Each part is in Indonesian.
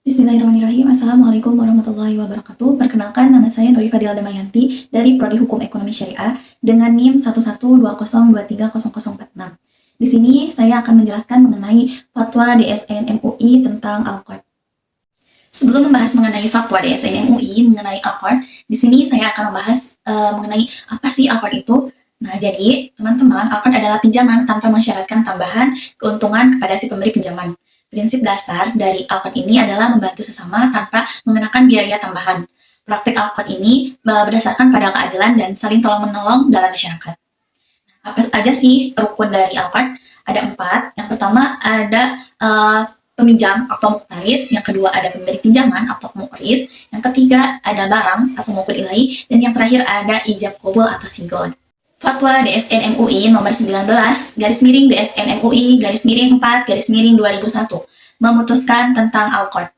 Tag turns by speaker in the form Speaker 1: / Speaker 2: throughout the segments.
Speaker 1: Bismillahirrahmanirrahim. Assalamualaikum warahmatullahi wabarakatuh. Perkenalkan, nama saya Nuri Fadila Damayanti dari Prodi Hukum Ekonomi Syariah dengan NIM 11202300446. Di sini saya akan menjelaskan mengenai fatwa DSN MUI tentang Al-Qard. Sebelum membahas mengenai fatwa DSN MUI mengenai Al-Qard, di sini saya akan membahas mengenai apa sih Al-Qard itu. Nah, jadi teman-teman, Al-Qard adalah pinjaman tanpa mensyaratkan tambahan keuntungan kepada si pemberi pinjaman. Prinsip dasar dari Al-Qard ini adalah membantu sesama tanpa mengenakan biaya tambahan. Praktik Al-Qard ini berdasarkan pada keadilan dan saling tolong-menolong dalam masyarakat. Apa aja sih rukun dari Al-Qard? Ada 4. Yang pertama ada peminjam atau muqtarid, yang kedua ada pemberi pinjaman atau muqrid, yang ketiga ada barang atau mukul ilahi, dan yang terakhir ada ijab qabul atau sigon. Fatwa DSN MUI nomor 19 DSN MUI 4 2001 memutuskan tentang Al-Qard.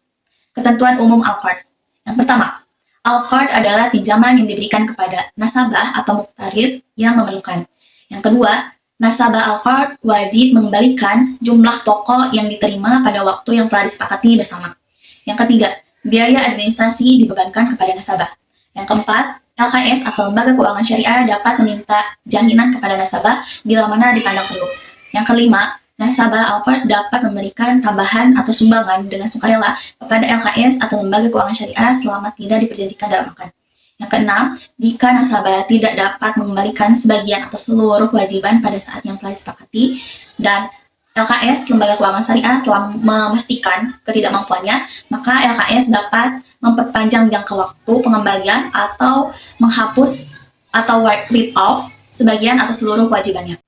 Speaker 1: Ketentuan umum Al-Qard. Yang pertama, Al-Qard adalah pinjaman yang diberikan kepada nasabah atau muqtarid yang memerlukan. Yang kedua, nasabah Al-Qard wajib mengembalikan jumlah pokok yang diterima pada waktu yang telah disepakati bersama. Yang ketiga, biaya administrasi dibebankan kepada nasabah. Yang keempat, LKS atau Lembaga Keuangan Syariah dapat meminta jaminan kepada nasabah bila mana dipandang perlu. Yang kelima, nasabah Al-Qard dapat memberikan tambahan atau sumbangan dengan sukarela kepada LKS atau Lembaga Keuangan Syariah selama tidak diperjanjikan dalam akad. Yang keenam, jika nasabah tidak dapat mengembalikan sebagian atau seluruh kewajiban pada saat yang telah disepakati dan LKS, Lembaga Keuangan Syariah, telah memastikan ketidakmampuannya, maka LKS dapat memperpanjang jangka waktu pengembalian atau menghapus atau write off sebagian atau seluruh kewajibannya.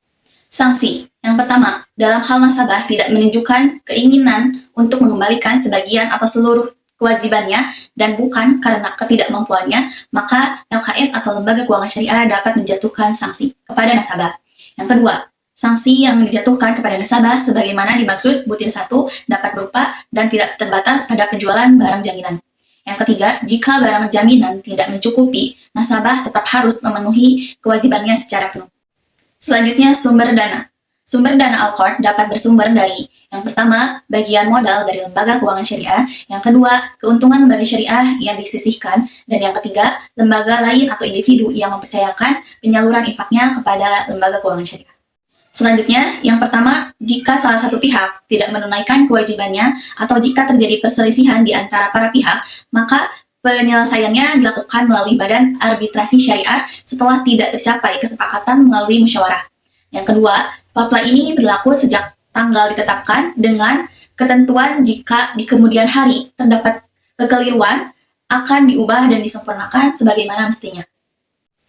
Speaker 1: Sanksi. Yang pertama, dalam hal nasabah tidak menunjukkan keinginan untuk mengembalikan sebagian atau seluruh kewajibannya dan bukan karena ketidakmampuannya, maka LKS atau Lembaga Keuangan Syariah dapat menjatuhkan sanksi kepada nasabah. Yang kedua, sanksi yang dijatuhkan kepada nasabah sebagaimana dimaksud butir 1 dapat berupa dan tidak terbatas pada penjualan barang jaminan. Yang ketiga, jika barang jaminan tidak mencukupi, nasabah tetap harus memenuhi kewajibannya secara penuh. Selanjutnya, sumber dana. Sumber dana Al-Qard dapat bersumber dari yang pertama, bagian modal dari Lembaga Keuangan Syariah, yang kedua, keuntungan lembaga syariah yang disisihkan, dan yang ketiga, lembaga lain atau individu yang mempercayakan penyaluran infaknya kepada Lembaga Keuangan Syariah. Selanjutnya, yang pertama, jika salah satu pihak tidak menunaikan kewajibannya atau jika terjadi perselisihan di antara para pihak, maka penyelesaiannya dilakukan melalui badan arbitrasi syariah setelah tidak tercapai kesepakatan melalui musyawarah. Yang kedua, fatwa ini berlaku sejak tanggal ditetapkan dengan ketentuan jika di kemudian hari terdapat kekeliruan akan diubah dan disempurnakan sebagaimana mestinya.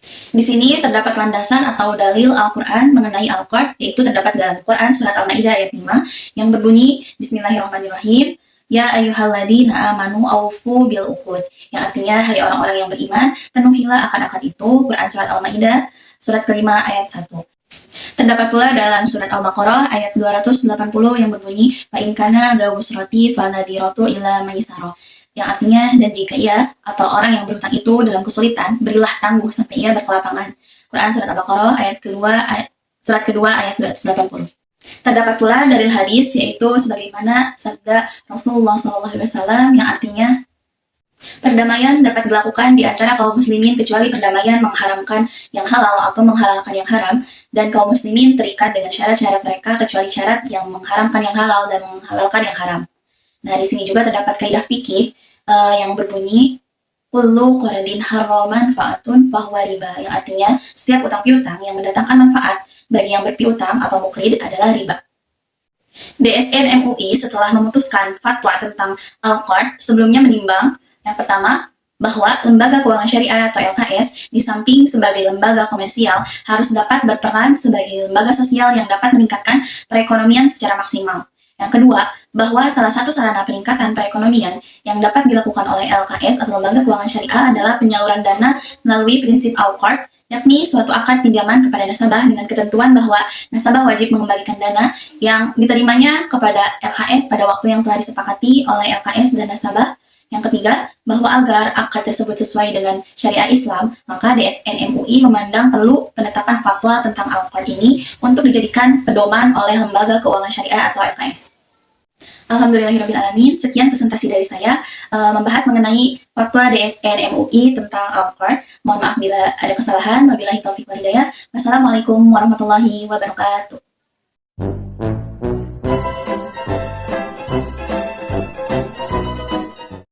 Speaker 1: Di sini terdapat landasan atau dalil Al-Quran mengenai Al-Qard, yaitu terdapat dalam Quran Surat Al-Ma'idah ayat 5 yang berbunyi Bismillahirrahmanirrahim, Ya ayyuhalladzina amanu awfu bil uqud, yang artinya, hai orang-orang yang beriman, penuhilah akad-akad itu. Quran Surat Al-Ma'idah, surat kelima ayat 1. Terdapat pula dalam surat Al-Baqarah ayat 280 yang berbunyi Fa in kana dzaw usrati fanadiratu ila maisarah, yang artinya, dan jika ia atau orang yang berhutang itu dalam kesulitan, berilah tangguh sampai ia berkelapangan. Quran Surat Al-Baqarah surat kedua ayat 280. Terdapat pula dari hadis, yaitu sebagaimana sabda Rasulullah SAW yang artinya, perdamaian dapat dilakukan di antara kaum muslimin kecuali perdamaian mengharamkan yang halal atau menghalalkan yang haram, dan kaum muslimin terikat dengan syarat-syarat mereka kecuali syarat yang mengharamkan yang halal dan menghalalkan yang haram. Nah, di sini juga terdapat kaidah fikih yang berbunyi kullu qaradin haraman fa'atun fahuwa riba, yang artinya setiap utang piutang yang mendatangkan manfaat bagi yang berpiutang atau muqrid adalah riba. DSN MUI setelah memutuskan fatwa tentang Al-Qard sebelumnya menimbang yang pertama, bahwa Lembaga Keuangan Syariah atau LKS di samping sebagai lembaga komersial harus dapat berperan sebagai lembaga sosial yang dapat meningkatkan perekonomian secara maksimal. Yang kedua, bahwa salah satu sarana peningkatan perekonomian yang dapat dilakukan oleh LKS atau Lembaga Keuangan Syariah adalah penyaluran dana melalui prinsip Al-Qard, yakni suatu akad pinjaman kepada nasabah dengan ketentuan bahwa nasabah wajib mengembalikan dana yang diterimanya kepada LKS pada waktu yang telah disepakati oleh LKS dan nasabah. Yang ketiga, bahwa agar akad tersebut sesuai dengan syariah Islam, maka DSN MUI memandang perlu penetapan fatwa tentang Al-Qard ini untuk dijadikan pedoman oleh Lembaga Keuangan Syariah atau LKS. Alhamdulillahirrabbilalamin, sekian presentasi dari saya membahas mengenai fatwa DSN MUI tentang Al-Qur'an. Mohon maaf bila ada kesalahan. Wabillahi taufiq walhidayah. Wassalamualaikum warahmatullahi wabarakatuh.